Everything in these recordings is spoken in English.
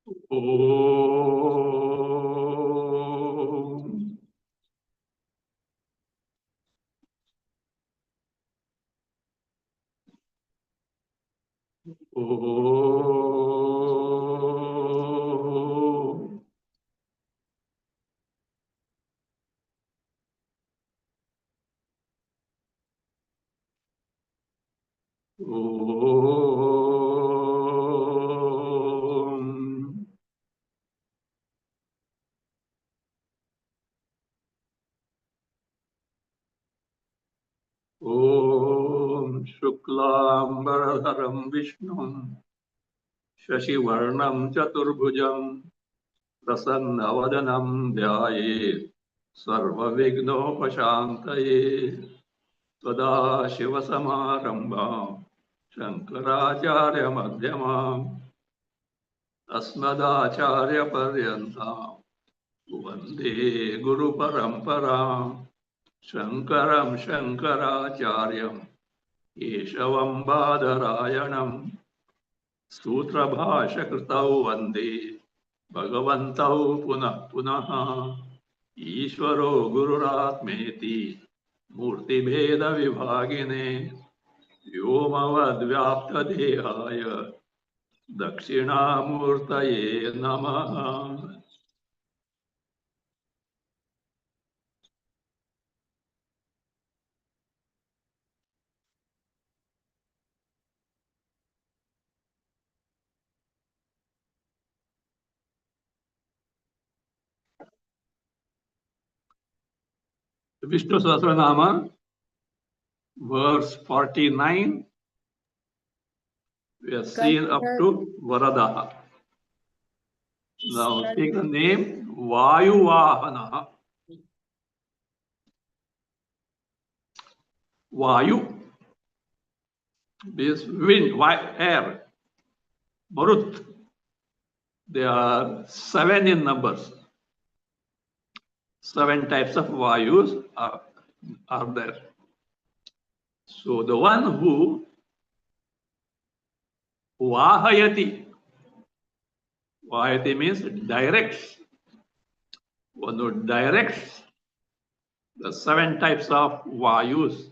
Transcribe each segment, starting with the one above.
Om. Om. Om. Om Shuklambaradharam Vishnum Shashivarnam Chaturbhujam Prasannavadanam Dhyaye Sarvavighnopashantaye Sada Shivasamarambam Shankaracharya Madhyamam Asmadacharya Paryantam Vande Guru Paramparam Shankaram Shankaracharyam Keshavam Badarayanam Sutrabhashakritau Vande Bhagavantau Punah Punah Ishvaro Gururatmeti Murtibheda Vibhagine Vyomavadvyaptadehaya Dakshinamurtaye Namaha. Vishnu Sahasranama, verse 49, we have seen up to Varadaha. Now take the name Vayuvahana. Vayu is wind, air. Marut. There are 7 in numbers. 7 types of Vayus are there. So the one who Vahayati. Vahayati means directs. One who directs the 7 types of Vayus,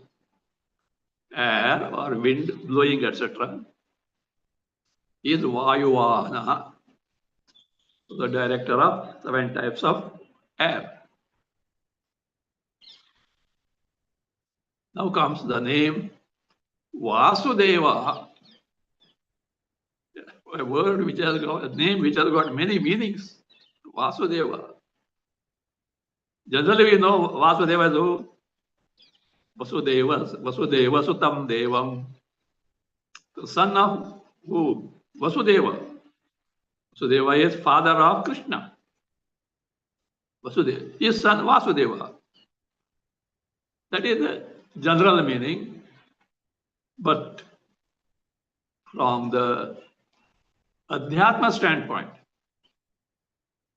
air or wind blowing, etc., is Vayuvahana, the director of 7 types of air. Now comes the name Vasudeva, a word which has got a name which has got many meanings. Vasudeva. Generally, we know Vasudeva is who? Vasudeva Sutam Devam. The son of who? Vasudeva. Vasudeva is father of Krishna. Vasudeva. His son Vasudeva. That is the general meaning. But from the Adhyatma standpoint,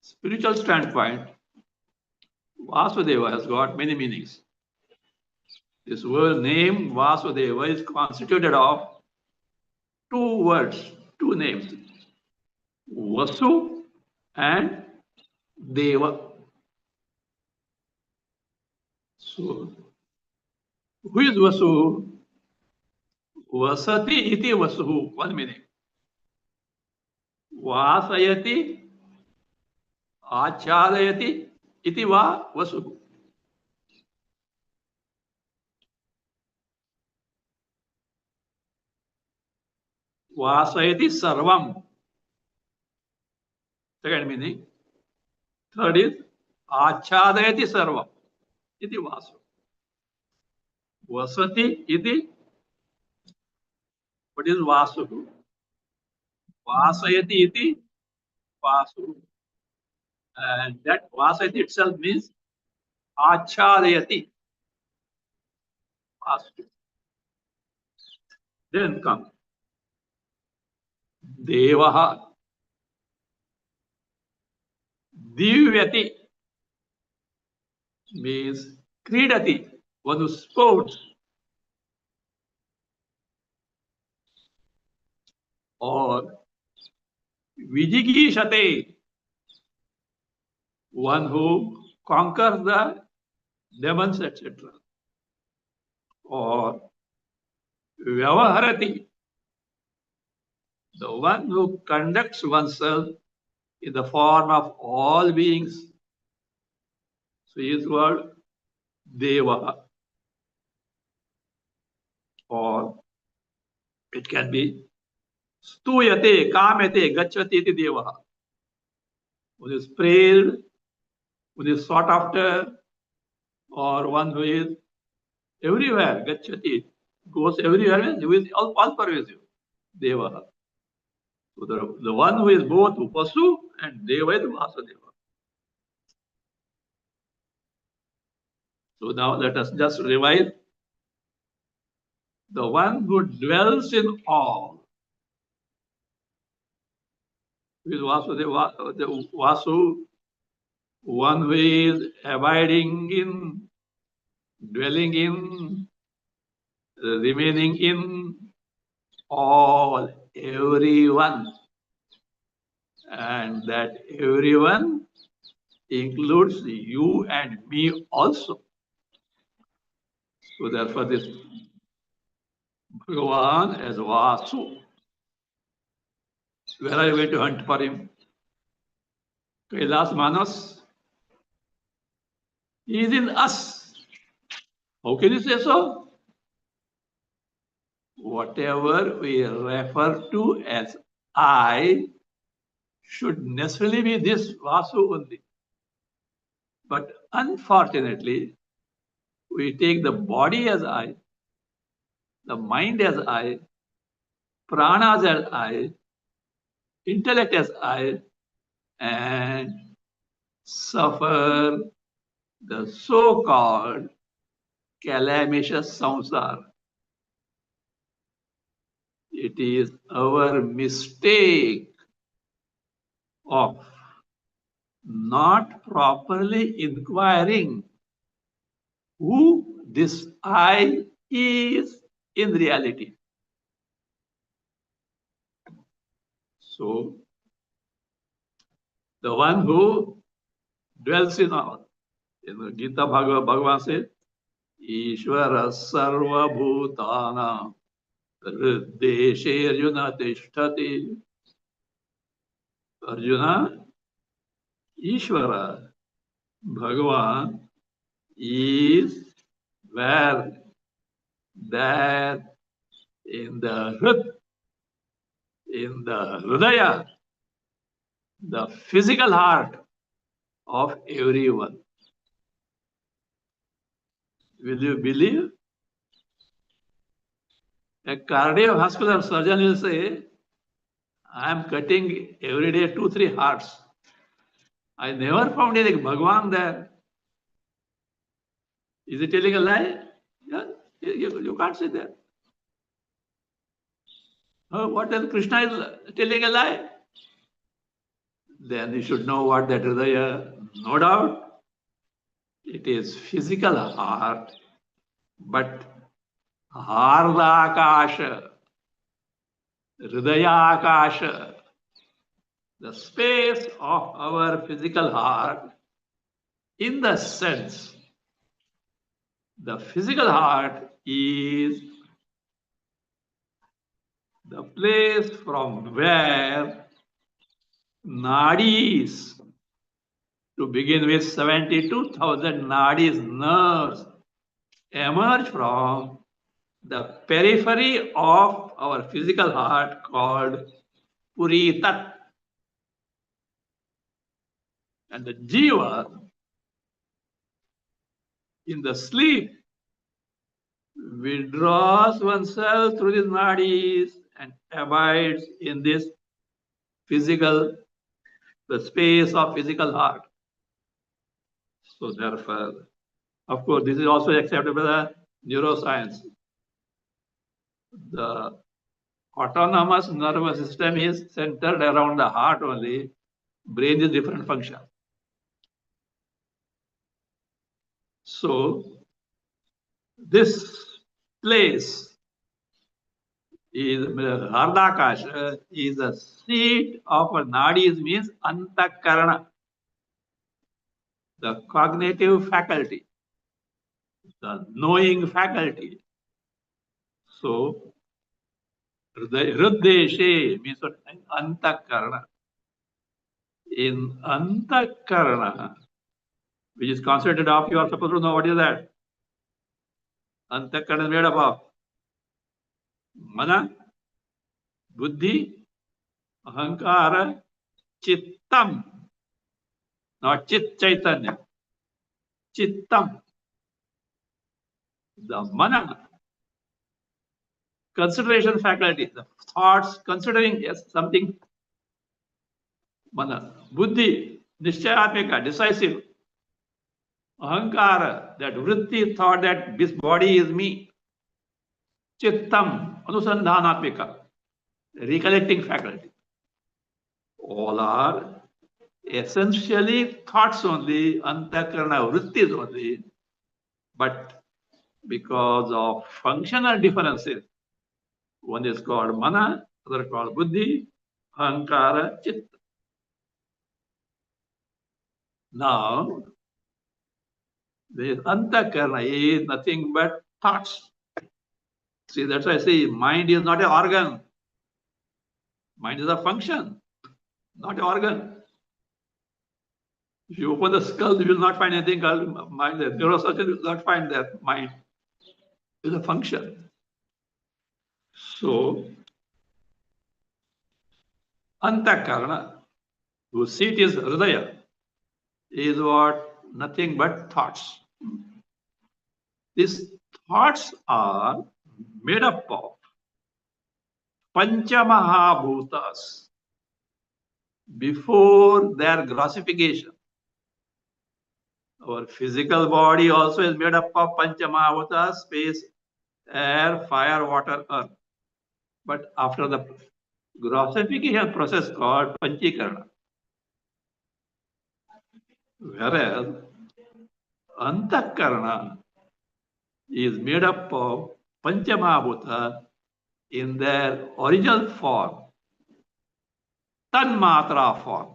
spiritual standpoint, Vasudeva has got many meanings. This word name Vasudeva is constituted of 2 words, 2 names, Vasu and Deva. So, who is Vasu? Vasati iti Vasu, one meaning. Vasayati, Achadayati iti va Vasu. Vasayati sarvam. Second meaning. Third is Achadayati sarvam iti Vasu. Vasati iti. What is Vasu? Vasayati iti Vasu. And that Vasayati itself means Achadayati. Vasu. Then comes Devaha. Divyati means Kridati, one who sports. Or Vijigishate, one who conquers the demons, etc. Or Vyavaharati, the one who conducts oneself in the form of all beings. So he is called Deva. Or it can be Stuyate, Kamete, Gachati iti Deva. Who is praised, who is sought after, or one who is everywhere, Gachati, goes everywhere, who is all pervasive, Deva. So the one who is both Upasu and Deva is Vasudeva. So now let us just revise. The one who dwells in all, who is Vasudeva, the Vasu, one who is abiding in, dwelling in, remaining in all, everyone. And that everyone includes you and me also. So therefore this Bhagavan as Vasu. Where are you going to hunt for him? Kailas Manas. He is in us. How can you say so? Whatever we refer to as I should necessarily be this Vasu only. But unfortunately, we take the body as I, the mind as I, pranas as I, intellect as I, and suffer the so-called calamitous samsara. It is our mistake of not properly inquiring who this I is in reality. So, the one who dwells in all, in the Gita Bhagavan says, Ishvara Sarva Bhutana Deshe Arjuna Tishtati. Arjuna, Ishvara, Bhagavan is where? There in the Hridaya, the physical heart of everyone. Will you believe? A cardiovascular surgeon will say, I am cutting every day 2-3 hearts. I never found any Bhagavan there. Is he telling a lie? Yeah, you can't say that. What else? Krishna is telling a lie? Then you should know what that Hridaya, no doubt. It is physical heart, but Hardakasha, Hridayakasha, the space of our physical heart, in the sense, the physical heart is the place from where nadis, to begin with 72,000 nadis, nerves, emerge from the periphery of our physical heart called Puritat. And the Jiva, in the sleep, withdraws oneself through these nadis and abides in this physical, the space of physical heart. So therefore, of course, this is also accepted by the neuroscience. The autonomous nervous system is centered around the heart only. Brain is different function. So this place is Hardakasha is the seat of a nadis means antakarana, the cognitive faculty, the knowing faculty. So Hrideshe means what? Antakarana. In antakarana, which is constituted of, you are supposed to know what is that. Antakarana is made up of mana, buddhi, ahankara, chittam, not chit chaitanya, chittam, the mana, consideration faculty, the thoughts, considering yes, something, mana, buddhi, nishchayatmika, decisive, ahankara, that vritti thought that this body is me, chittam, anusandhanatmika, recollecting faculty. All are essentially thoughts only, antakarana vrittis only, but because of functional differences, one is called mana, other called buddhi, ahankara, chitta. Now, the antakarana is nothing but thoughts. See, that's why I say mind is not an organ. Mind is a function, not an organ. If you open the skull, you will not find anything called mind there. Neurosurgeon will not find that mind is a function. So, antakarana, whose seat is hridaya, is what? Nothing but thoughts. These thoughts are made up of Panchamahabhutas before their grossification. Our physical body also is made up of Panchamahabhutas, space, air, fire, water, earth. But after the grossification process called Panchikarana, whereas Antakarana is made up of Panchamahabhuta in their original form, Tanmatra form,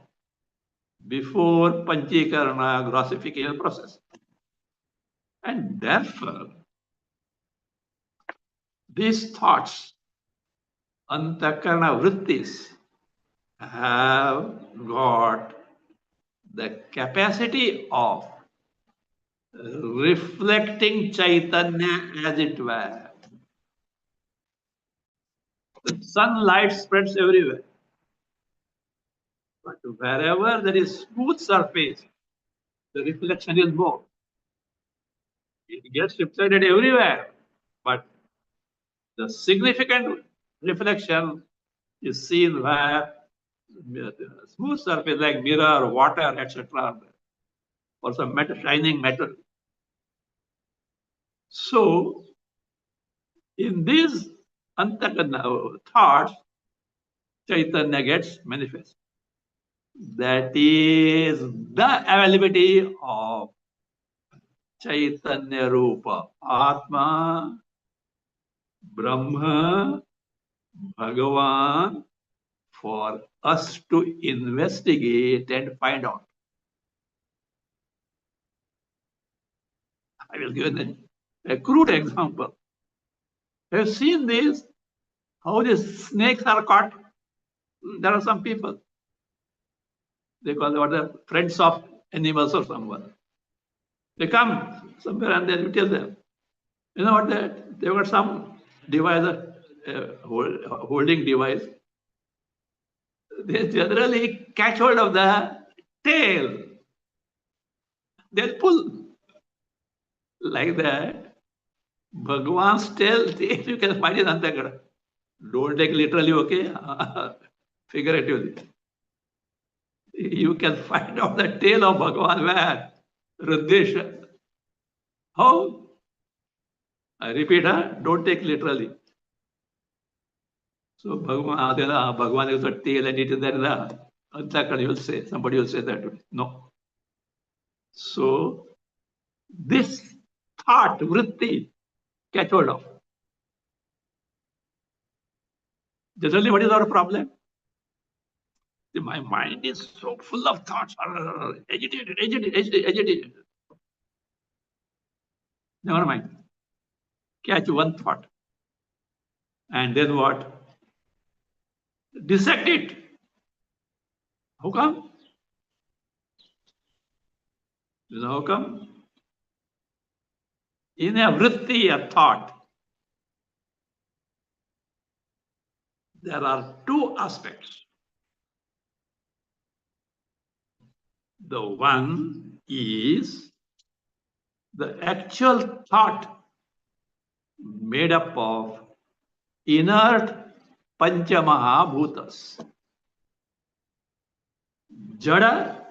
before Panchikarana grossification process. And therefore, these thoughts, Antakarana vrittis, have got the capacity of reflecting Chaitanya as it were. The sunlight spreads everywhere. But wherever there is smooth surface, the reflection is more. It gets reflected everywhere. But the significant reflection is seen where smooth surface like mirror, water, etc., or some metal, shining metal. So, in these antakarana thoughts, Chaitanya gets manifest. That is the availability of Chaitanya Rupa, Atma, Brahma, Bhagavan, for us to investigate and find out. I will give a crude example. Have you seen this? How these snakes are caught? There are some people. They call them the friends of animals or someone. They come somewhere and then you tell them, you know what, they've got some device, holding device. They generally catch hold of the tail. They'll pull like that. Bhagwan's tail, if you can find it, Antakara. Don't take literally, okay? Figuratively. You can find out the tail of Bhagwan where? Hridesha. How? I repeat, don't take literally. So Bhagwan is a tail and it is there. Antakara, will say, somebody will say that. No. So this thought, vritti, catch hold of. Generally, what is our problem? My mind is so full of thoughts, agitated. Never mind. Catch one thought. And then what? Dissect it. How come? You know how come? In a vritti, a thought, there are two aspects. The one is the actual thought made up of inert Panchamahabhutas. Jada,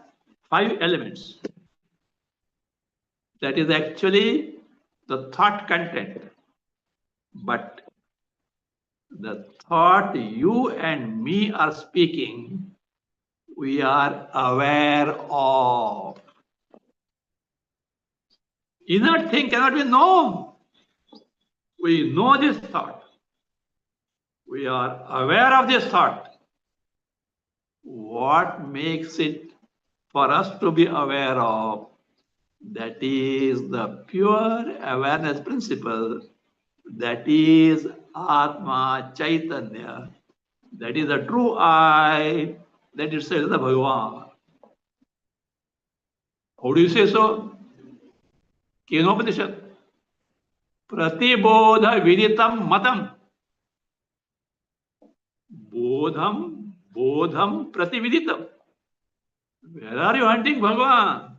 5 elements. That is actually the thought content. But the thought you and me are speaking, we are aware of. Inert thing cannot be known. We know this thought. We are aware of this thought. What makes it for us to be aware of? That is the pure awareness principle. That is Atma Chaitanya. That is the true I. That itself is the Bhagavan. How do you say so? Kenopanishad. Pratibodha viditam matam. Bodham pratividitam. Where are you hunting Bhagavan?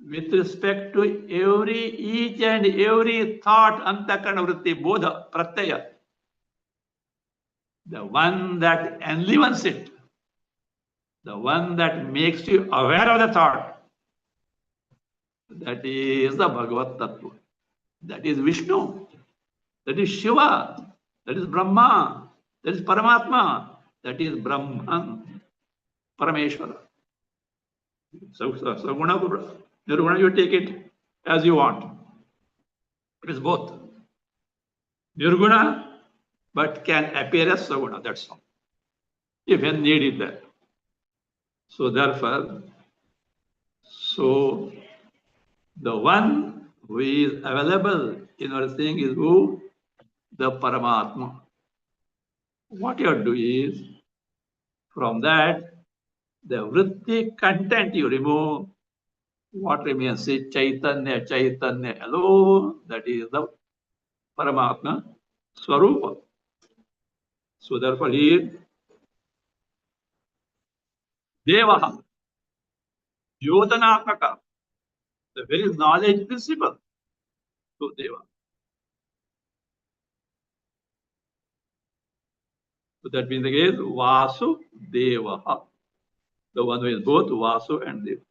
With respect to each and every thought, antakarana vritti, bodha, pratyaya. The one that enlivens it, the one that makes you aware of the thought, that is the Bhagavat Tattva. That is Vishnu. That is Shiva. That is Brahma. That is Paramatma. That is Brahman, Parameshwara. So Guna, Nirguna, you take it as you want. It is both. Nirguna, but can appear as Saguna, that's all. If any need is there. So therefore, the one who is available in our thing is who? The Paramatma. What you do is, from that, the vritti content you remove. What remains is Chaitanya alone. That is the Paramatma Swarupa. So therefore, he Devaha, Yotanatmaka, the very knowledge principle. So Deva. So that means again Vasu Devaha, the one who is both Vasu and Deva.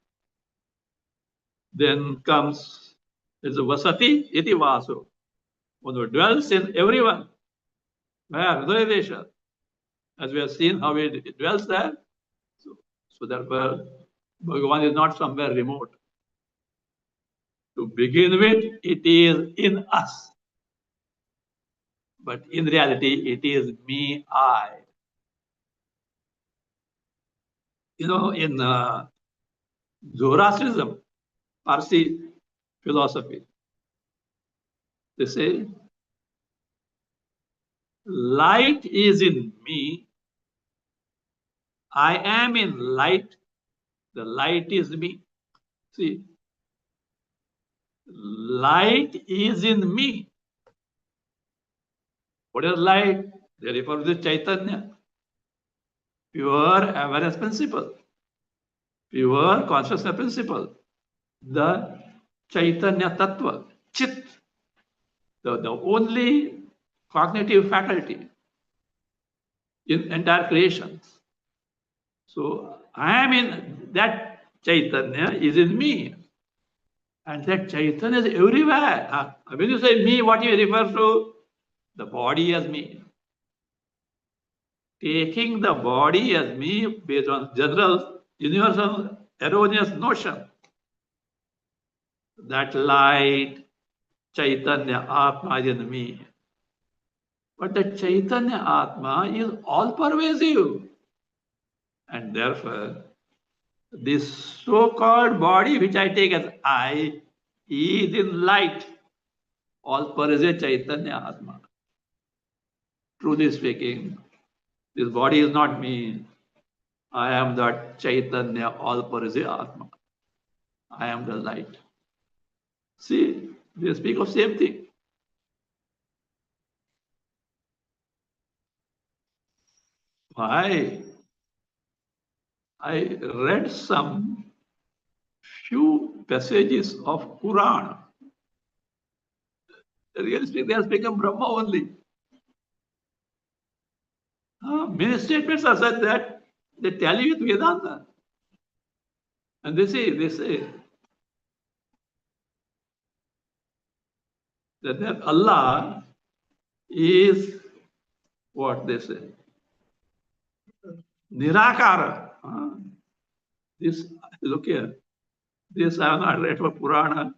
Then comes is Vasati iti Vasu, one who dwells in everyone. Where? Hridaya. As we have seen how it dwells there. So therefore, Bhagavan is not somewhere remote. To begin with, it is in us. But in reality, it is me, I. You know, in Zoroastrianism, Parsi philosophy, they say, light is in me, I am in light, the light is me. See, light is in me. What is light? They refer to the Chaitanya, pure awareness principle, pure consciousness principle, the Chaitanya Tattva, Chit, the only cognitive faculty in entire creation. So I am in that Chaitanya is in me. And that Chaitanya is everywhere. When you say me, what you refer to? The body as me. Taking the body as me based on general, universal, erroneous notion. That light, Chaitanya, Atma is in me. But the Chaitanya Atma is all pervasive. And therefore, this so-called body which I take as I is in light, all pervasive Chaitanya Atma. Truly speaking, this body is not me. I am that Chaitanya, all pervasive Atma. I am the light. See, they speak of same thing. Why? I read some few passages of Quran. Really speaking, they are speaking of Brahma only. Many statements are such that they tally with Vedanta. And they say that Allah is what they say. Nirakara. This, look here. This I have not read for Purana.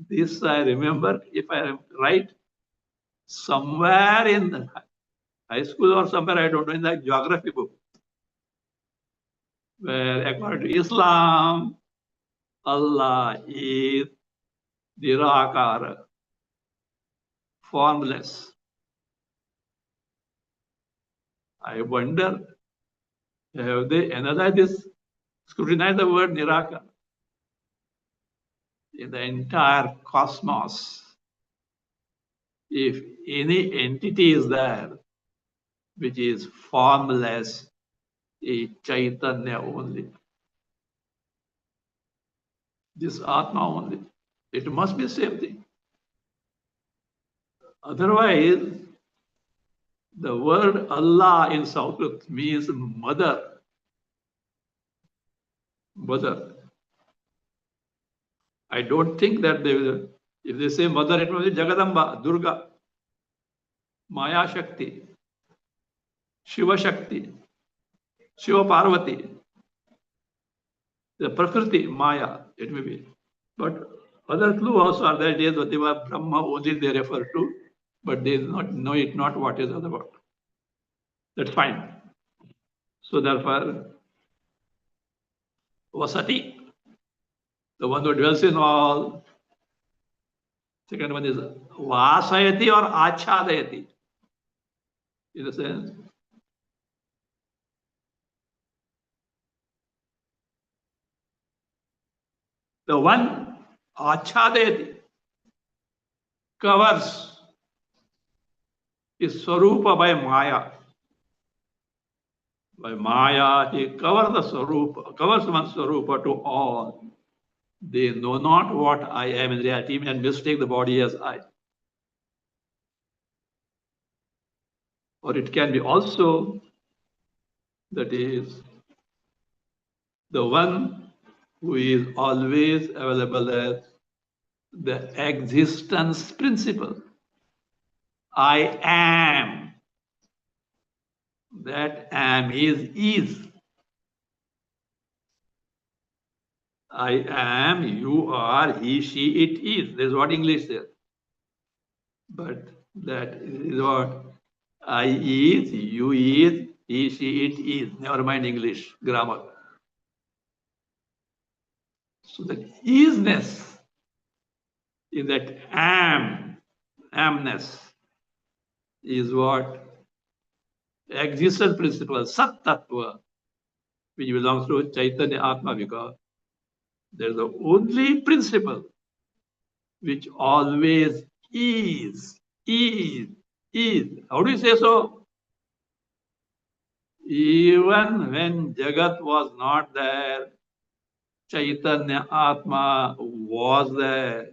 This I remember, if I am right, somewhere in the high school or somewhere, I don't know, in the geography book, where according to Islam, Allah is Nirakara, formless. I wonder, have they analyzed this, scrutinized the word Nirakara? In the entire cosmos, if any entity is there which is formless, is Chaitanya only. This Atma only. It must be the same thing. Otherwise, the word Allah in Sanskrit means mother. Mother. I don't think that they will, if they say mother, it must be Jagadamba, Durga, Maya Shakti, Shiva Shakti, Shiva Parvati, the Prakriti, Maya, it may be. But other clue also are there, days Deva Brahma only they refer to, but they not know it not what is all about. That's fine. So therefore, Vasati, the one who dwells in all. Second one is Vasayati or Achadayati. In a sense, the one Achadayati covers his Swarupa by Maya. By Maya, he covers the Swarupa, covers one's Swarupa to all. They know not what I am in reality and mistake the body as I. Or it can be also, that is, the one who is always available as the existence principle. I am. That am is. I am, you are, he, she, it is. That's what English says. But that is what I is, you is, he, she, it is. Never mind English grammar. So that isness is that amness is what existence principle, Sat Tattva, which belongs to Chaitanya Atma, because there's the only principle which always is. How do you say so? Even when Jagat was not there, Chaitanya Atma was there.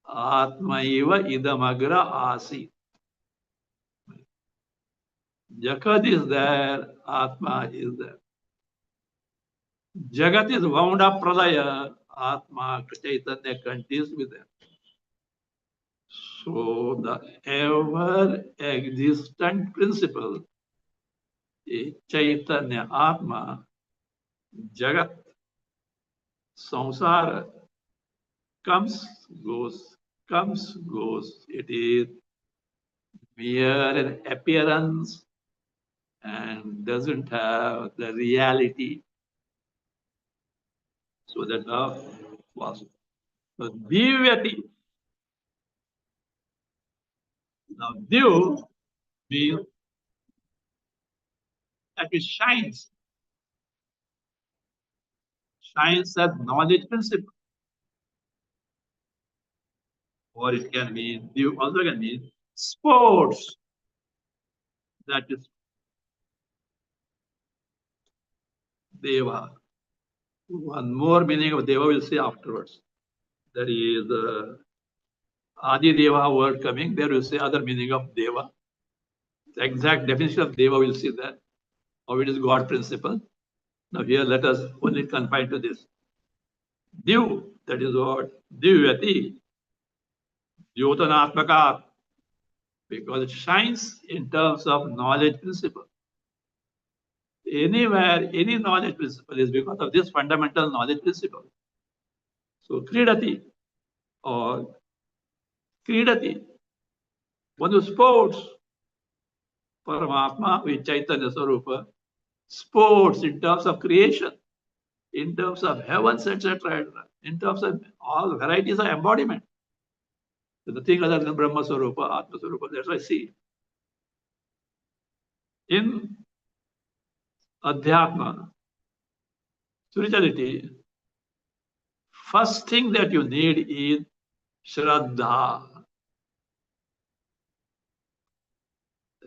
Atma eva idamagra asi. Jagat is there, Atma is there. Jagat is wound up pralaya, Atma, Chaitanya continues with them. So the ever existent principle is Chaitanya Atma, Jagat, Samsara, comes, goes, it is mere an appearance and doesn't have the reality. So that was so Divyati. Now Div means that it shines as knowledge principle, or it can mean Div also can mean sports. That is Deva. One more meaning of Deva we'll see afterwards. There is Adi Deva word coming. There we'll see other meaning of Deva. The exact definition of Deva we'll see that. How it is God principle. Now here let us only confine to this. Div, that is what? Divyati. Jyotanatmaka. Because it shines in terms of knowledge principle. Anywhere, any knowledge principle is because of this fundamental knowledge principle. So Kridati or Kridati, one who sports, Paramatma with Chaitanya Sarupa, sports in terms of creation, in terms of heavens, etc., in terms of all varieties of embodiment. So nothing other than Brahma Sarupa, Atma Sarupa, that's what I see. In Adhyatma, spirituality, first thing that you need is Shraddha.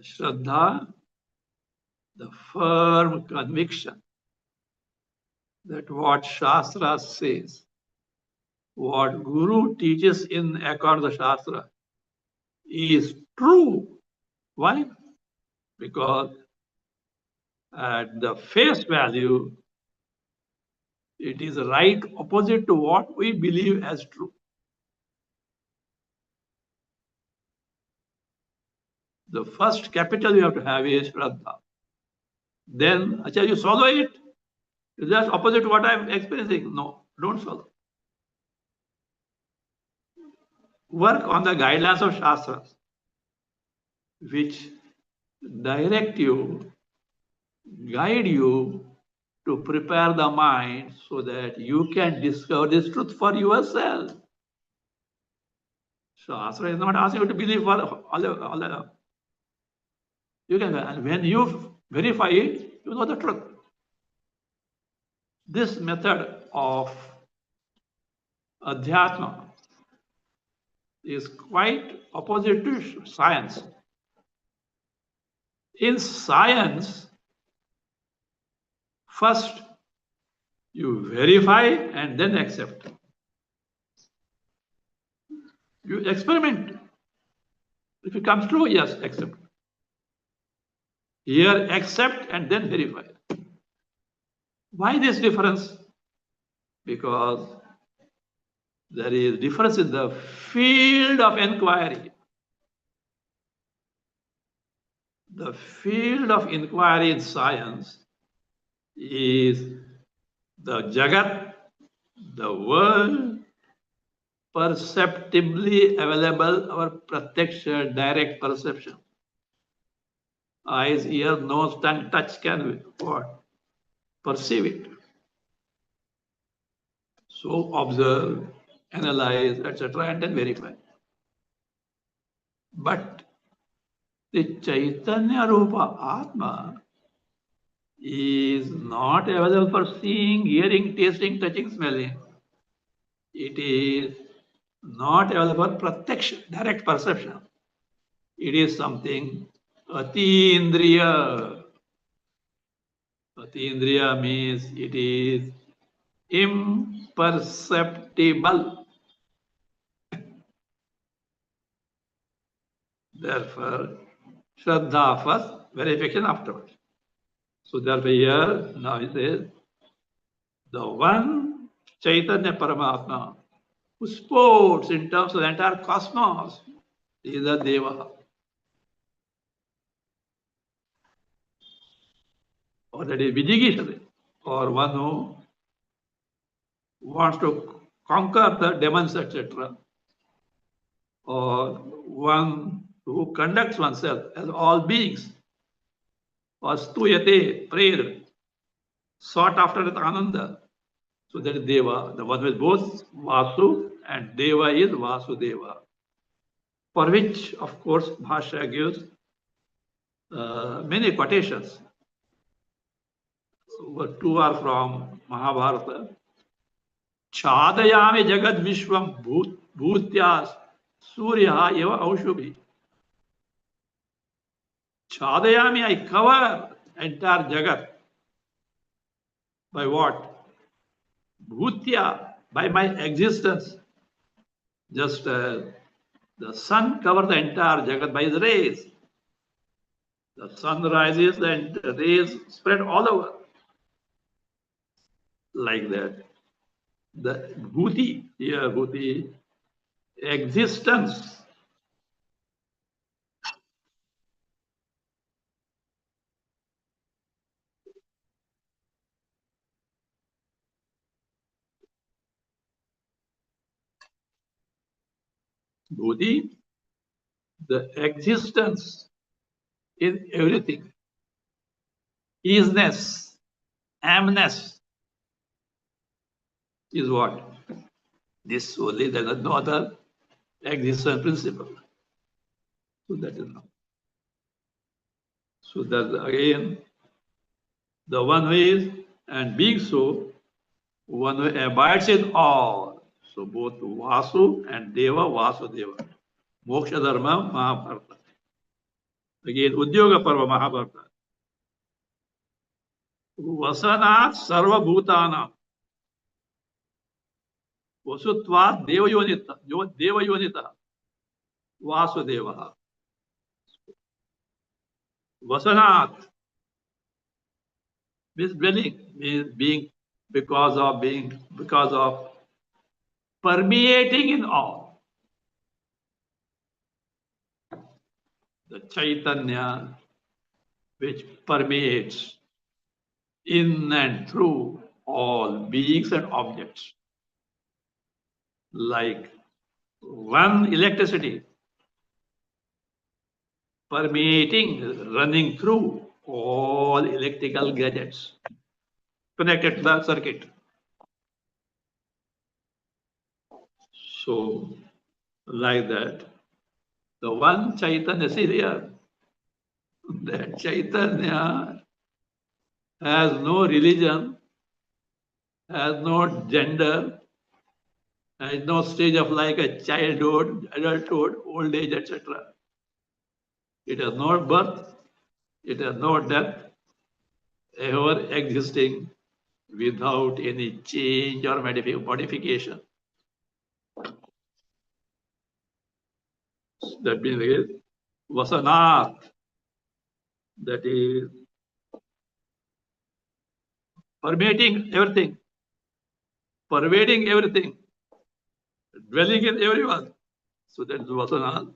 Shraddha, the firm conviction that what Shastra says, what Guru teaches in accordance with the Shastra is true. Why? Because at the face value, it is right opposite to what we believe as true. The first capital you have to have is Shraddha. Then, Acharya, you swallow it. It's just opposite to what I'm experiencing. No, don't swallow. Work on the guidelines of Shastras, which direct you, guide you to prepare the mind so that you can discover this truth for yourself. Shastra is not asking you to believe for all. You can, and when you verify it, you know the truth. This method of Adhyatma is quite opposite to science. In science, first you verify and then accept. You experiment. If it comes true, yes, accept. Here, accept and then verify. Why this difference? Because there is difference in the field of inquiry. The field of inquiry in science is the Jagat, the world, perceptibly available, our pratyaksha, direct perception. Eyes, ear, nose, tongue, touch can what? Perceive it. So observe, analyze, etc., and then verify. But the Chaitanya Rupa Atma is not available for seeing, hearing, tasting, touching, smelling. It is not available for pratyaksha, direct perception. It is something atindriya. Atindriya means it is imperceptible. Therefore, Shraddha first, verification afterwards. So therefore here, now he says, the one Chaitanya Paramatma who sports in terms of the entire cosmos is a Deva. Or that is Vijigishade, or one who wants to conquer the demons, etc. Or one who conducts oneself as all beings, Vastuyate, prayer, sought after with Ananda. So that is Deva. The one with both Vasu and Deva is Vasudeva. For which, of course, Bhashya gives many quotations. So, two are from Mahabharata. Chadayami Jagad Vishwam Bhutyas Surya Eva Aushubhi. Chadayami, I cover entire Jagat. By what? Bhutya, by my existence. Just the sun covers the entire Jagat by his rays. The sun rises and the rays spread all over. Like that. The Bhuti, here Bhuti, existence. Bhuti, the existence in everything. Isness, amness is what? This only, there is no other existence principle. So that is not. So that again, the one who is, and being so, one who abides in all. So both Vasu and Deva, Vasudeva. Moksha Dharma, Mahabharata. Again, Udyoga Parva, Mahabharata. Vasanat Sarva Bhutana. Vasutvat Devayonita. Devayonita. Vasudeva. Vasanat means dwelling, means being, because of permeating in all. The Chaitanya which permeates in and through all beings and objects. Like one electricity permeating, running through all electrical gadgets connected to the circuit. So, like that, the one Chaitanya, see here, that Chaitanya has no religion, has no gender, has no stage of like a childhood, adulthood, old age, etc. It has no birth, it has no death, ever existing without any change or modification. That means Vasanat, that is permeating everything, pervading everything, dwelling in everyone. So that is Vasanat.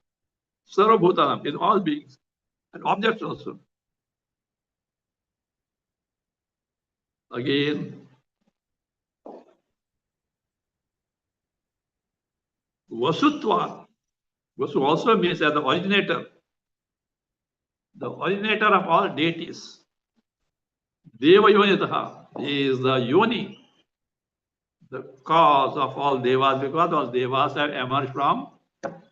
Sarvabhutanam, in all beings and objects also. Again, Vasutva. Vasu also means as the originator of all deities. Deva Yonitaha is the Yoni, the cause of all devas, because all devas have emerged from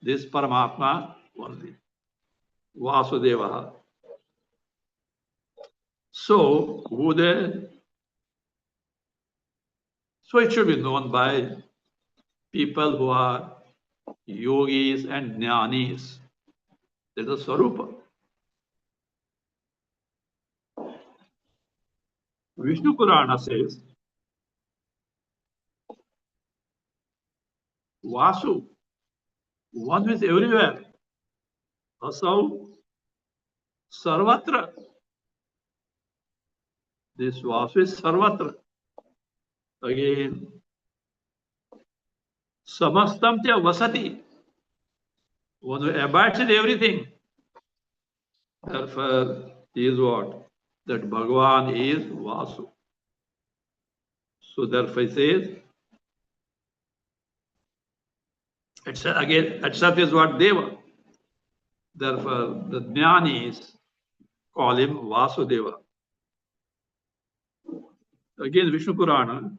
this Paramatma only. Vasudeva. So, so it should be known by people who are yogis and jnanis. That is Swarupa. Vishnu Purana says, Vasu, one who is everywhere. Asau Sarvatra. This Vasu is Sarvatra. Again, Samastam Tya Vasati. One who abides in everything. Therefore, he is what? That Bhagavan is Vasu. So therefore he says, again, at Sat is what? Deva. Therefore, the Jnanis call him Vasudeva. Again, Vishnu Purana,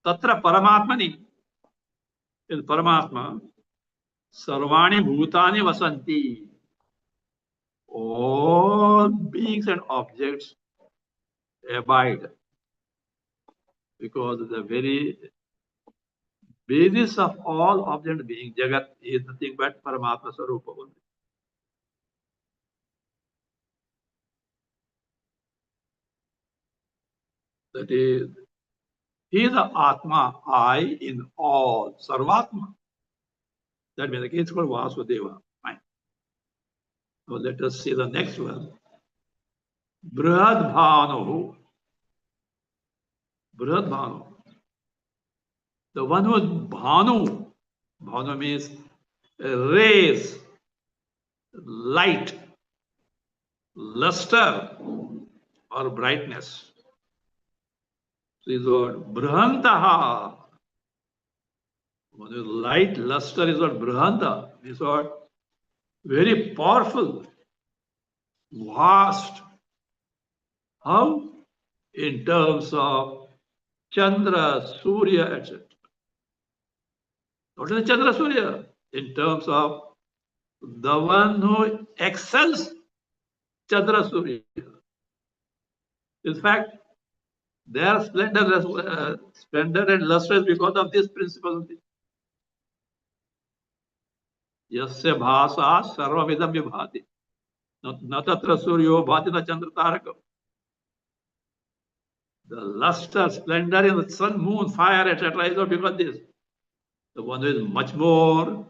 Tatra Paramatmani, in Paramatma, Sarvani Bhutani Vasanti. All beings and objects abide because the very basis of all object being, Jagat, is nothing but Paramatma Sarupa only. That is, he is the Atma, I in all, Sarvatma. That means it's called Vasudeva. Fine. So let us see the next one. Brihad Bhanu. Brihad Bhanu. The one who is Bhanu. Bhanu means rays, light, luster, or brightness. So is what Brihantaha. When you light, luster is what Brihanta. Is what very powerful, vast. How? In terms of Chandra, Surya, etc. What is the Chandra Surya? In terms of the one who excels Chandra Surya. In fact, their splendor and luster is because of this principle. Yasya bhasa sarvamidam vibhati. Na tatra suryo bhati na chandra tarakam. The luster, splendor in the sun, moon, fire, etc. is not because of this. The one who is much more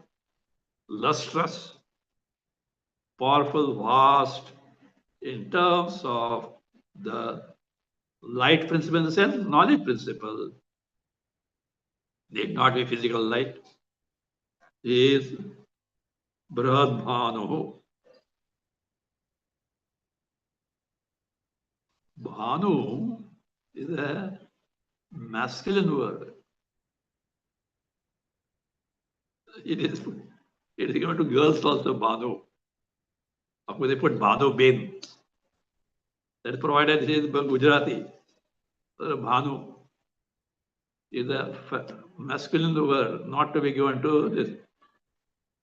lustrous, powerful, vast, in terms of the light principle in the sense, knowledge principle, need not be physical light, is Brihad Bhanu. Bhanu is a masculine word. It is given to girls also, Bhanu. Of course, they put Bhanu Ben. That is provided in Gujarati. Bhanu is a masculine word, not to be given to this.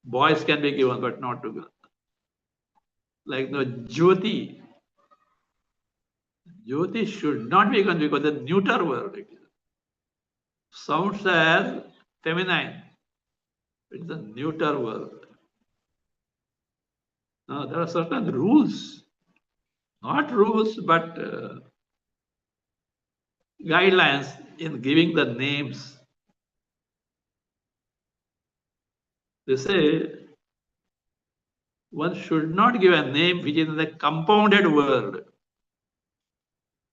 Boys can be given, but not to girls. Like the Jyoti. Jyoti should not be given because the neuter word. Sounds as feminine. It's a neuter word. Now, there are certain rules. Not rules, but guidelines in giving the names. They say one should not give a name which is a compounded word.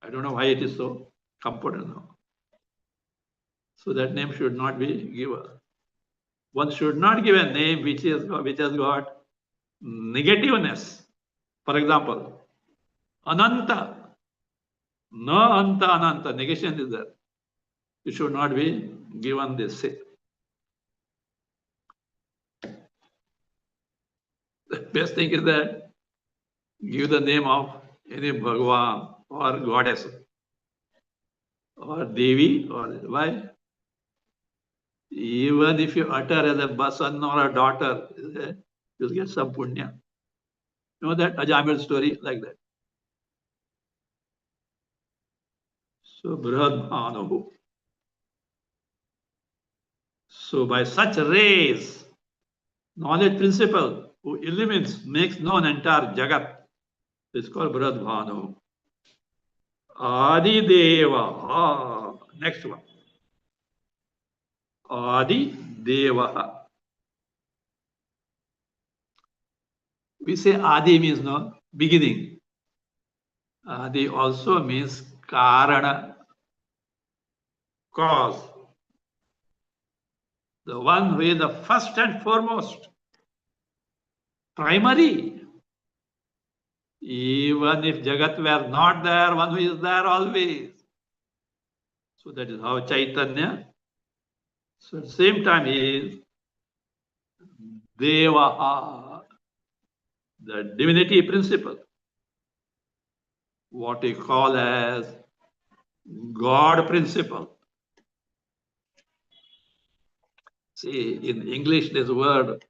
I don't know why it is so compounded now. So that name should not be given. One should not give a name which has got negativeness. For example, Ananta. No anta ananta. Negation is there. It should not be given this. The best thing is that give the name of any Bhagwan or goddess or Devi or why? Even if you utter as a son or a daughter, you'll get some punya. You know that Ajamil story like that. So Brihad Bhanu. So by such rays, knowledge principle who illumines, makes known entire Jagat, is called Brihad Bhanu. Adi Deva. Next one. Adi Deva. We say Adi means no beginning. Adi also means Karana, cause. The one who is the first and foremost, primary. Even if Jagat were not there, one who is there always. So that is how Chaitanya. So at the same time he is Devaha. the divinity principle, what we call as God principle. See, in English, this word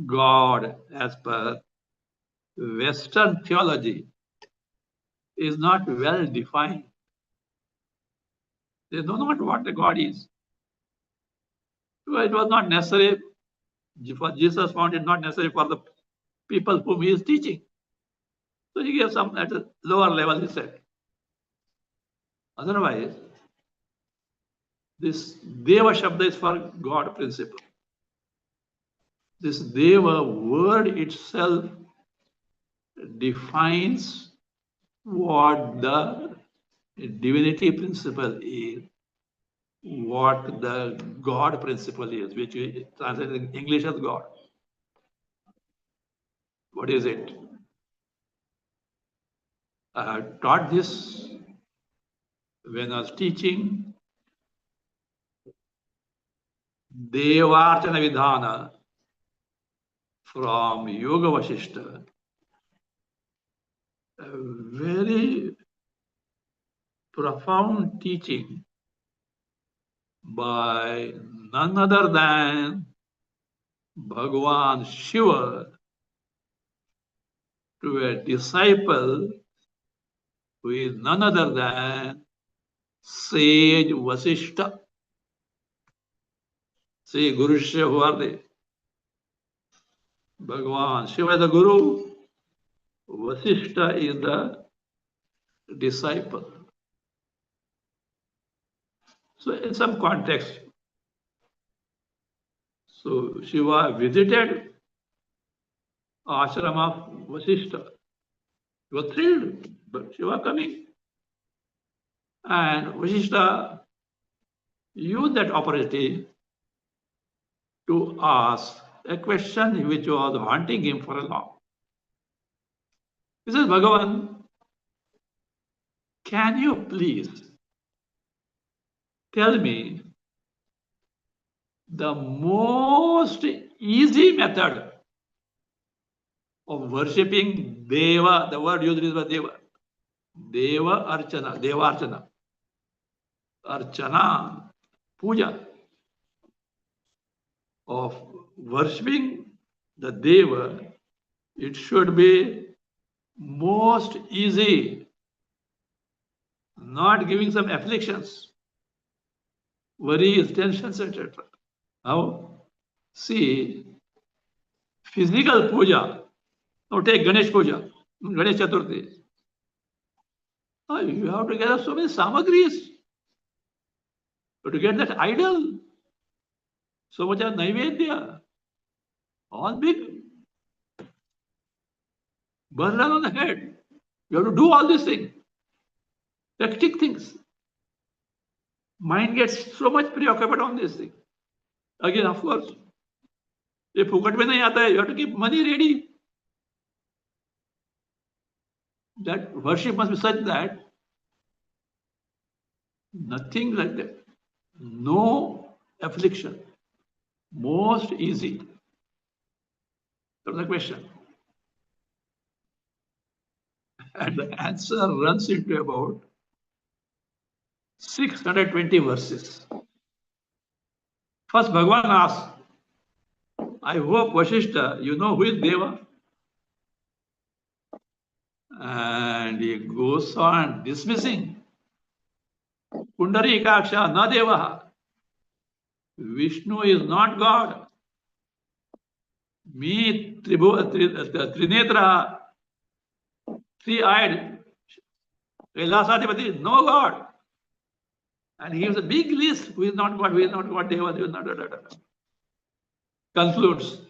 God, as per Western theology, is not well defined. They know not what the God is. So it was not necessary for Jesus, found it not necessary for the people whom he is teaching. So he gave some at a lower level, he said. Otherwise, this Deva Shabda is for God principle. This Deva word itself defines what the divinity principle is, what the God principle is, which we translate in English as God. What is it? I had taught this when I was teaching Devarchana Vidhana from Yoga Vasishta, a very profound teaching by none other than Bhagavan Shiva to a disciple who is none other than sage Vasishta. See, Guru Shishya, who are they? Bhagavan Shiva is the Guru, Vasishta is the disciple. So in some context, so Shiva visited ashram of Vasishta. He was thrilled, but Shiva coming. And Vasishta used that opportunity to ask a question which was haunting him for a long. He says, Bhagavan, can you please tell me the most easy method of worshipping Deva? The word used is Deva. Deva Archana, Deva Archana. Archana, puja, of worshipping the Deva, it should be most easy, not giving some afflictions, worries, tensions, etc. How? See, physical puja. Now take Ganesh puja, Ganesh Chaturthi. You have to gather so many samagris to get that idol. So much of Naivedya. All big burden on the head. You have to do all these things. Hectic things. Mind gets so much preoccupied on this thing. Again, of course, if फुकट में नहीं आता है, you have to keep money ready. That worship must be such that nothing like that. No affliction. Most easy. That's the question. And the answer runs into about 620 verses. First, Bhagavan asks, I hope Vasishta, you know who is Deva? And he goes on dismissing. Pundarikaksha na Devaha. Vishnu is not God. Me Trinetra, three-eyed, Kailasadipati, no God. And he gives a big list who is not God, who is not God, Deva, who is not God. Concludes,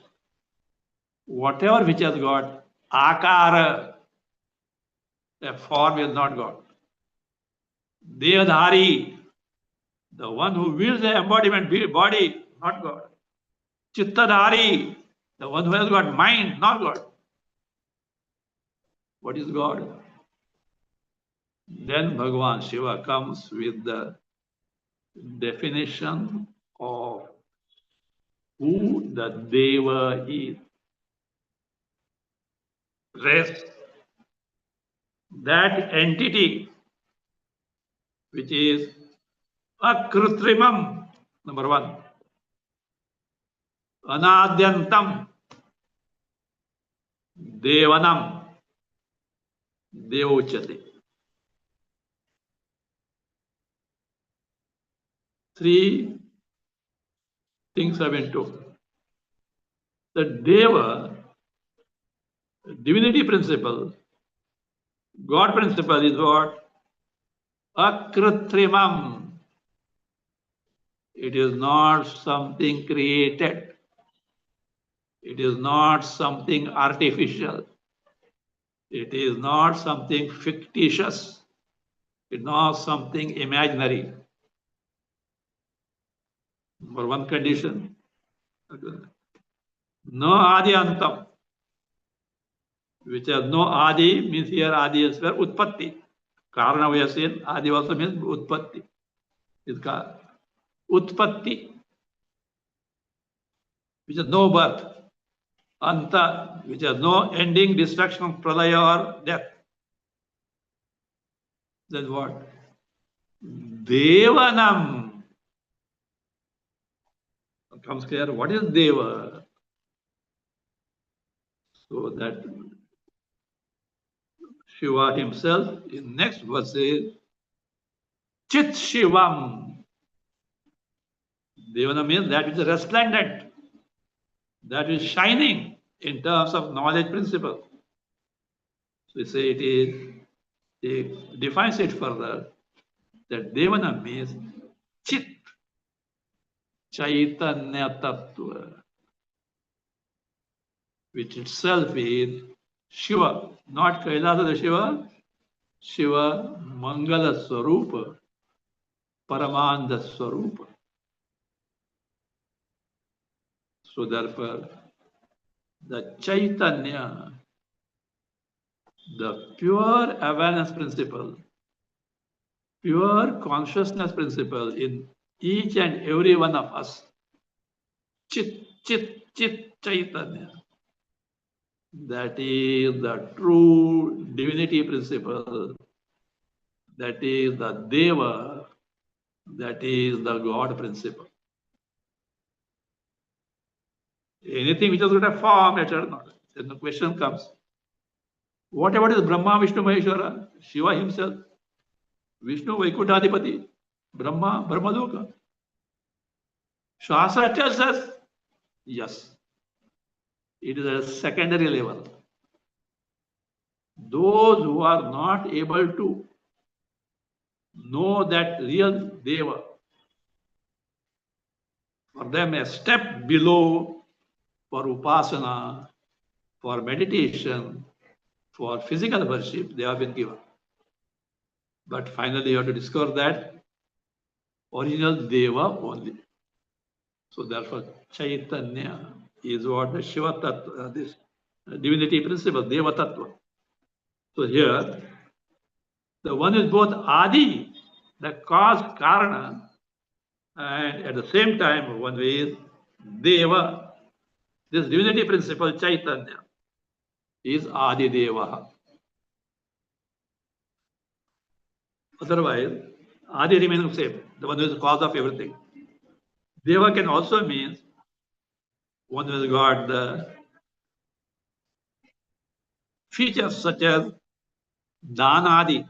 whatever which has got Akara, a form is not God. Devadhari, the one who wields the embodiment, body, not God. Chittadhari, the one who has got mind, not God. What is God? Then Bhagavan Shiva comes with the definition of who the Deva is. rest. That entity which is akritrimam, number one, anadyantam, devanam, devochate. Three things have been told. The Deva, divinity principle, God principle is what? Akritrimam. It is not something created. It is not something artificial. It is not something fictitious. It is not something imaginary. For one condition, no adi antam, which has no adi means here adi is where utpatti. Karana we have seen, adi also means utpatti. It's called utpatti, which has no birth. Anta, which has no ending, destruction, pralaya or death. That's what? Devanam. Comes clear. What is Deva? So that Shiva himself in next verse says, Chit Shivam. Devana means that which is resplendent, that is shining in terms of knowledge principle. So we say it is, it defines it further, that Devana means Chit, Chaitanya Tattva, which itself is Shiva, not Kailasa Shiva, Shiva Mangala Swarupa, Paramanda Swarupa. So therefore, the Chaitanya, the pure awareness principle, pure consciousness principle in each and every one of us, Chit, Chit, Chit Chaitanya, that is the true divinity principle, that is the Deva, that is the God principle. Anything which has got a form, nature, not. Then the question comes, what about is Brahma, Vishnu, Maheshwara, Shiva himself, Vishnu, Vaikuntadipati, Brahma, Brahmaloka? Shastra tells us, yes, it is a secondary level. Those who are not able to know that real Deva, for them a step below for upasana, for meditation, for physical worship, they have been given. But finally, you have to discover that original Deva only. So therefore, Chaitanya is what the Shiva Tattva, this divinity principle, Deva Tattva. So here, the one is both Adi, the cause, Karana, and at the same time, one is Deva. This divinity principle, Chaitanya, is Adi Deva. Otherwise, Adi remains the same, the one who is the cause of everything. Deva can also mean one who has got the features such as Danadi,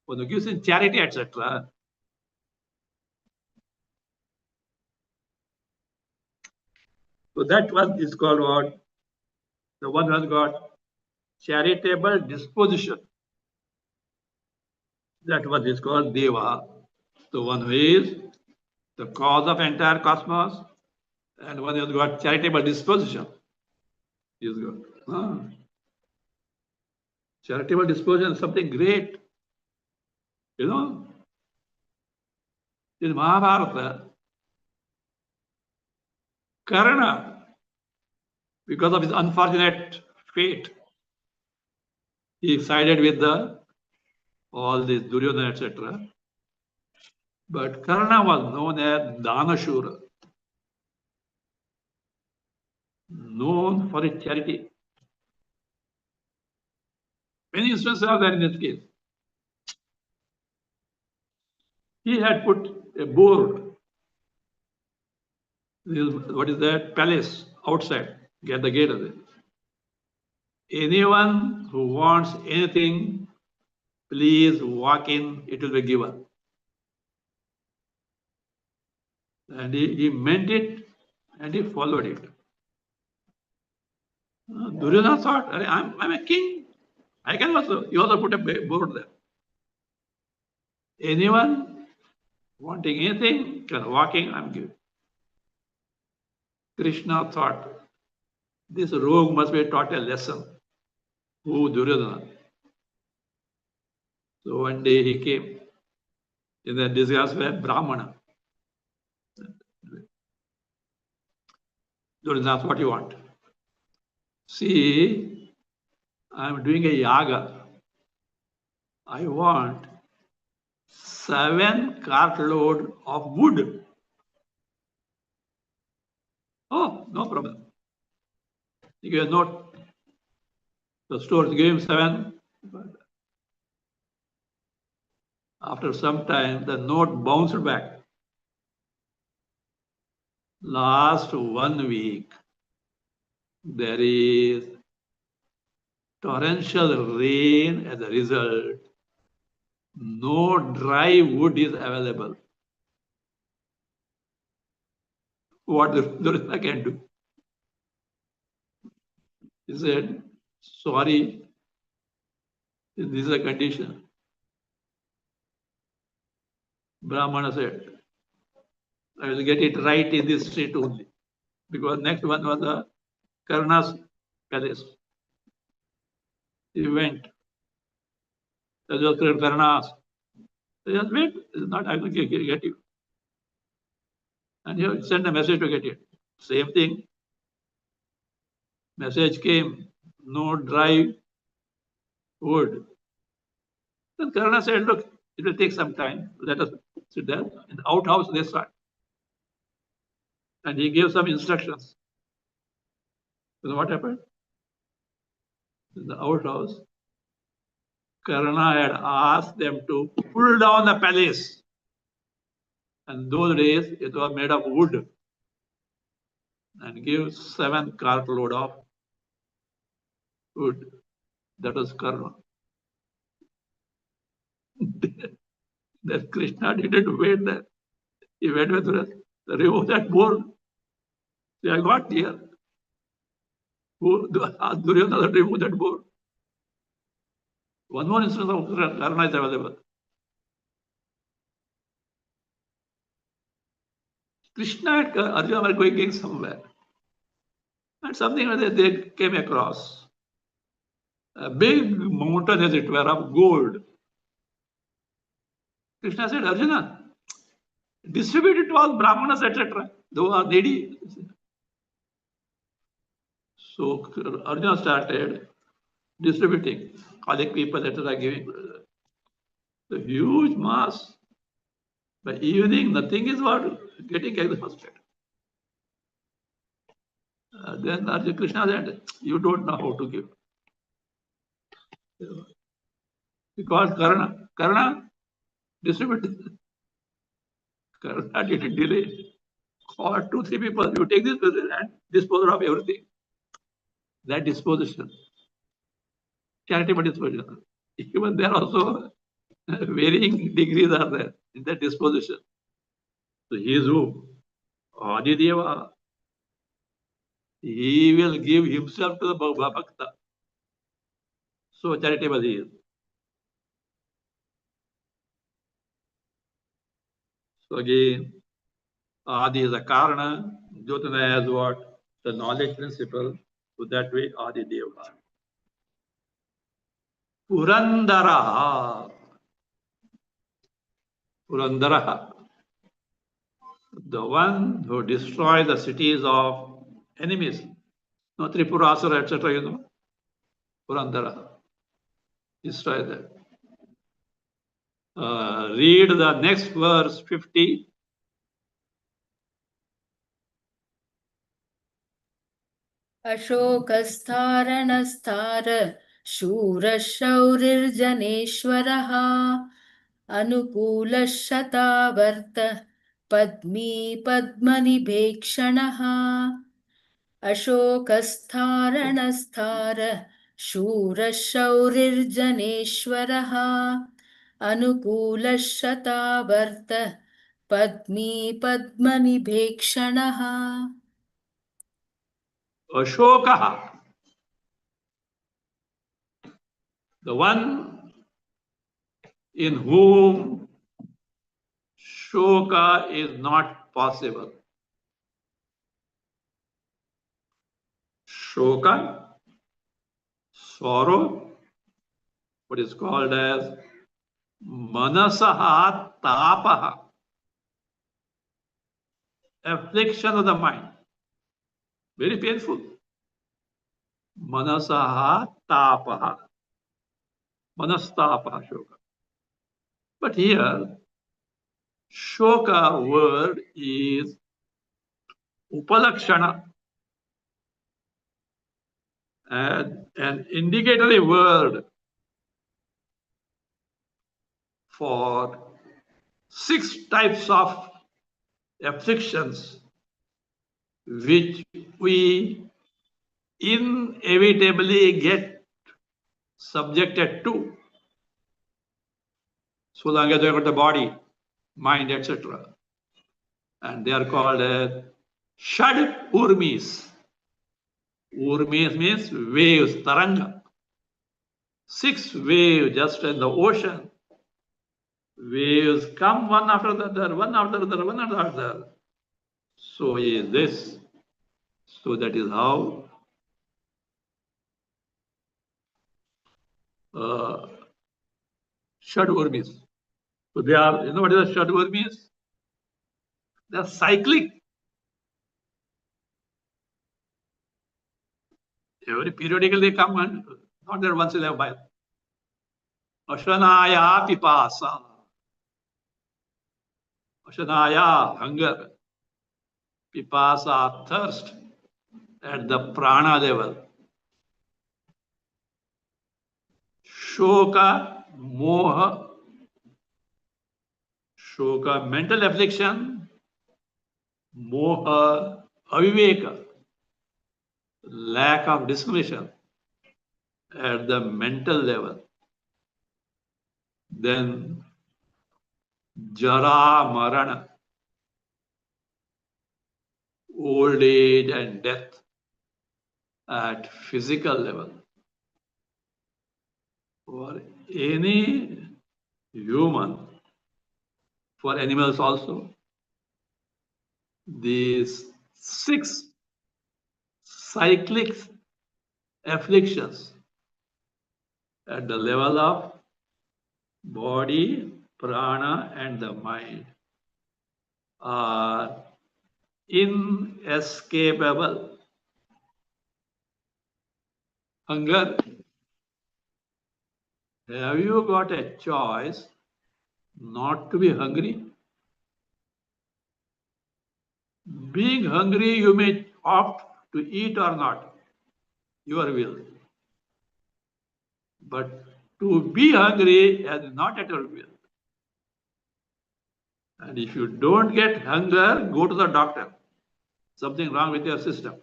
one who gives in charity, etc. So that one is called what? The one who has got charitable disposition. That one is called Deva. The one who is the cause of entire cosmos, and one who has got charitable disposition. Is good. Charitable disposition is something great. You know, in Mahabharata, Karna, because of his unfortunate fate, he sided with all these Duryodhana, etc. But Karna was known as Danashura, known for his charity. Many instances are there in this case. He had put a board. What is that? Palace outside. Get the gate of it. Anyone who wants anything, please walk in, it will be given. And he meant it and he followed it. Duryodhana thought, I'm a king. I can also, you also put a board there. Anyone wanting anything can walk in, I'm giving. Krishna thought, this rogue must be taught a lesson. Who, Duryodhana? So one day he came in the disguise of a Brahmana. Duryodhana, what you want? See, I'm doing a yaga. I want 7 cartload of wood. Oh, no problem. He gave a note. The stores gave him 7. After some time, the note bounced back. Last 1 week, there is torrential rain as a result. No dry wood is available. What the Duryodhana can do? He said, sorry, this is a condition. Brahmana said, I will get it right in this street only. Because next one was the Karna's palace. He went. That was Karna's. He just wait, it's not, I will get you. And he sent a message to get it. Same thing. Message came, no dry wood. Then Karna said, look, it will take some time. Let us sit there. In the outhouse, they start. And he gave some instructions. So what happened? In the outhouse, Karna had asked them to pull down the palace. And those days, it was made of wood. And give 7 cartload of wood. That was Karna. That Krishna didn't wait there. He went with the remove that board. See, I got here. Duryodhana remove that board. One more instance of Karna is available. Krishna and Arjuna were going somewhere. And something they came across. A big mountain, as it were, of gold. Krishna said, Arjuna, distribute it to all Brahmanas, etc. Those are needy. So Arjuna started distributing, calling people, etc., giving the huge mass. By evening, nothing is what getting exhausted. Then Arjuna Krishna said, you don't know how to give. Because Karna distributed. Karna didn't delay. Or 2-3 people, you take this and dispose of everything. That disposition. Charitable disposition. Even there also varying degrees are there in that disposition. So he is who? Adideva. He will give himself to the Bhakta. So charitable he is. So again, Adi is a Karana, Jyotina as what? The knowledge principle. So that way, Adi Deva. Purandara. Purandara. The one who destroys the cities of enemies. No, Tripurasura, etc., you know. Purandara. Destroy that. Read the next verse 50. अशोकस्थारणस्थार शूरः शौरिर्जनेश्वरः अनुकूलः शतावर्त Padmi पद्मनिभेक्षणः अशोकस्थारणस्थार शूरः शौरिर्जनेश्वरः अनुकूलः शतावर्त Padmi पद्मनिभेक्षणः Ashoka, the one in whom shoka is not possible. Shoka, sorrow, what is called as manasaha tapaha, affliction of the mind. Very painful. Manasaha tapaha, manastapaha shoka. But here, shoka word is upalakshana, and an indicatory word for 6 types of afflictions which we inevitably get subjected to, so long as we got the body, mind, etc. And they are called as Shad Urmis. Urmis means waves, taranga. 6 waves just in the ocean. Waves come one after the other, one after the other, one after the other. So is this. So that is how Shad Urmis. So they are, you know what is a Shad Urmis? They are cyclic. Every periodically they come and not that once in a while. Ashanaya pipasa. Ashanaya, hunger. Pipasa, thirst at the prana level. Shoka, moha. Shoka, mental affliction. Moha, aviveka. Lack of discrimination at the mental level. Then jara marana, old age and death at physical level. For any human, for animals also, these 6 cyclic afflictions at the level of body, prana, and the mind are inescapable. Hunger. Have you got a choice not to be hungry? Being hungry, you may opt to eat or not, your will. But to be hungry is not at your will. And if you don't get hunger, go to the doctor. Something wrong with your system.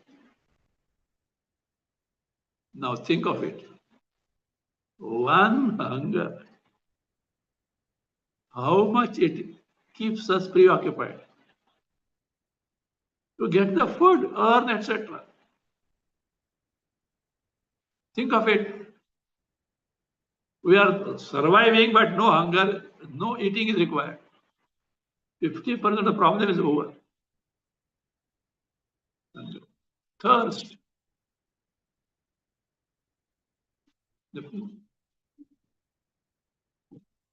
Now think of it. One hunger. How much it keeps us preoccupied. To get the food, earn, etc. Think of it. We are surviving, but no hunger, no eating is required. 50% of the problem is over. Thirst.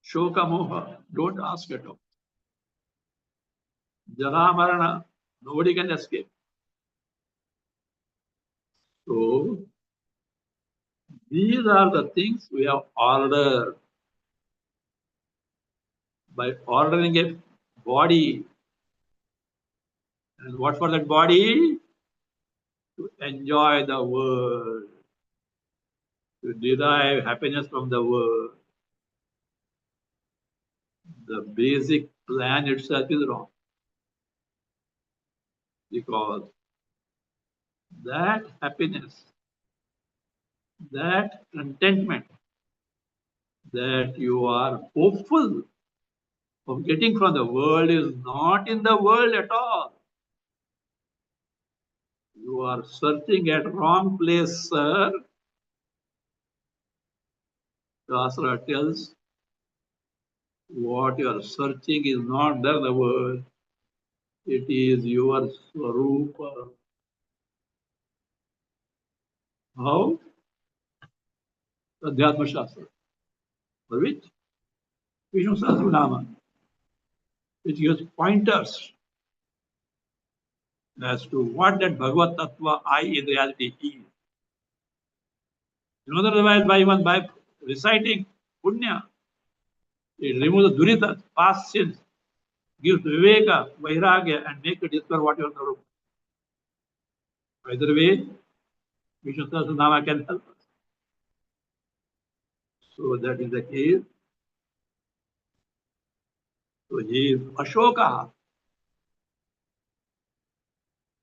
Shoka moha. Don't ask at all. Jara marana. Nobody can escape. So these are the things we have ordered. By ordering a body. And what for that body? To enjoy the world. to derive happiness from the world, the basic plan itself is wrong. Because that happiness, that contentment that you are hopeful of getting from the world is not in the world at all. You are searching at wrong place, sir. Shastra tells what you are searching is not there in the world. It is your Swarupa. How? Adhyatma Shastra. For which? Vishnu Sahasranama, which gives pointers as to what that Bhagavad Tattva I in reality is. You know, otherwise by reciting Punya, it removes the Durita, past sins, gives Viveka, Vairagya, and make you discover what you are Swarupa. Either way, Vishnu Sahasranama can help us. So that is the case. So he is Ashoka.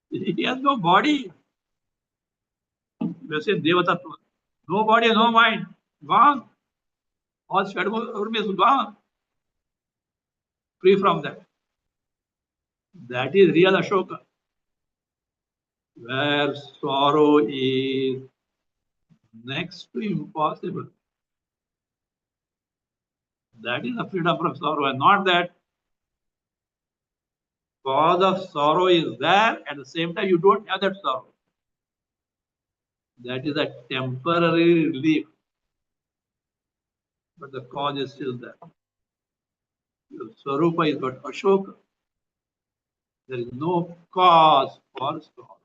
He has no body. We say Devatattva. No body, no mind. Gone. All shadow is gone. Free from that. That is real Ashoka. Where sorrow is next to impossible. That is the freedom from sorrow, and not that cause of sorrow is there, at the same time you don't have that sorrow. That is a temporary relief, but the cause is still there. Your Swarupa is but Ashoka. There is no cause for sorrow.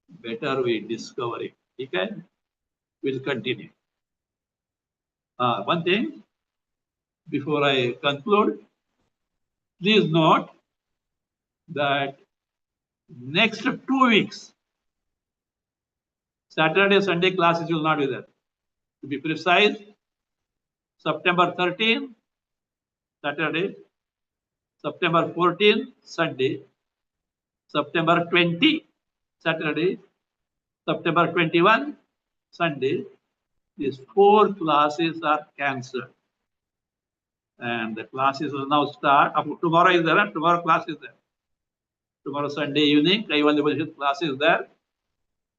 Better we discover it. Okay? We'll continue. One thing before I conclude, please note that next 2 weeks, Saturday, Sunday classes will not be there. To be precise, September 13, Saturday, September 14, Sunday, September 20, Saturday, September 21, Sunday. These 4 classes are cancelled. And the classes will now start. Tomorrow is there, and tomorrow class is there. Tomorrow Sunday evening, Kaivalya class is there.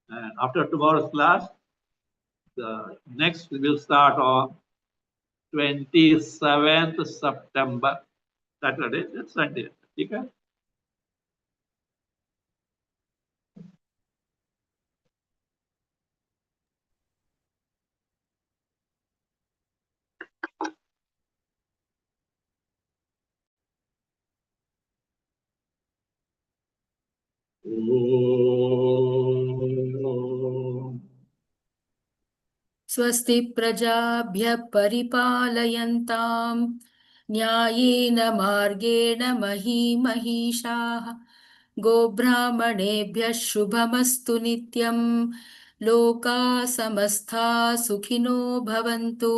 And after tomorrow's class, the next will start on 27th September, Saturday and Sunday. Okay? Om. स्वस्ति प्रजाभ्यः परिपालयन्तां न्यायेन मार्गेण महीमहीषाः गोब्राह्मणेभ्यः शुभमस्तु नित्यं लोकाः समस्ताः सुखिनो भवन्तु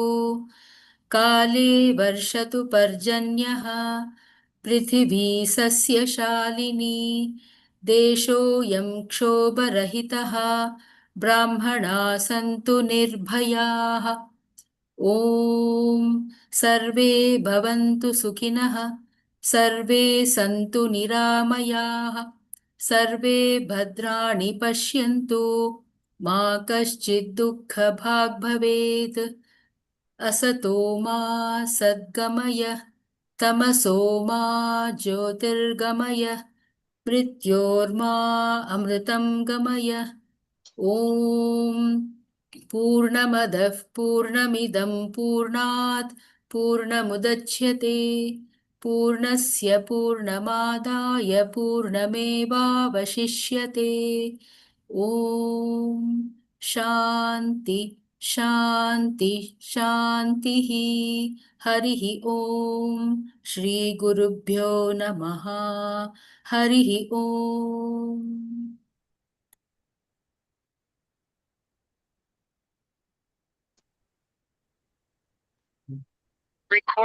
काले वर्षतु पर्जन्यः पृथिवी सस्यशालिनी देशोऽयं क्षोभरहितः ब्राह्मणाः सन्तु निर्भयाः ॐ सर्वे भवन्तु सुखिनः सर्वे सन्तु निरामयाः सर्वे भद्राणि पश्यन्तु मा कश्चित् दुःखभाग् भवेत् असतो मा सद्गमय तमसो मा ज्योतिर्गमय मृत्योर्मा अमृतं गमय ॐ पूर्णमदः पूर्णमिदं पूर्णात् पूर्णमुदच्यते पूर्णस्य पूर्णमादाय पूर्णमेवावशिष्यते ॐ शान्ति शान्ति शान्तिः हरिः ॐ श्रीगुरुभ्यो नमः हरिः ॐ Record.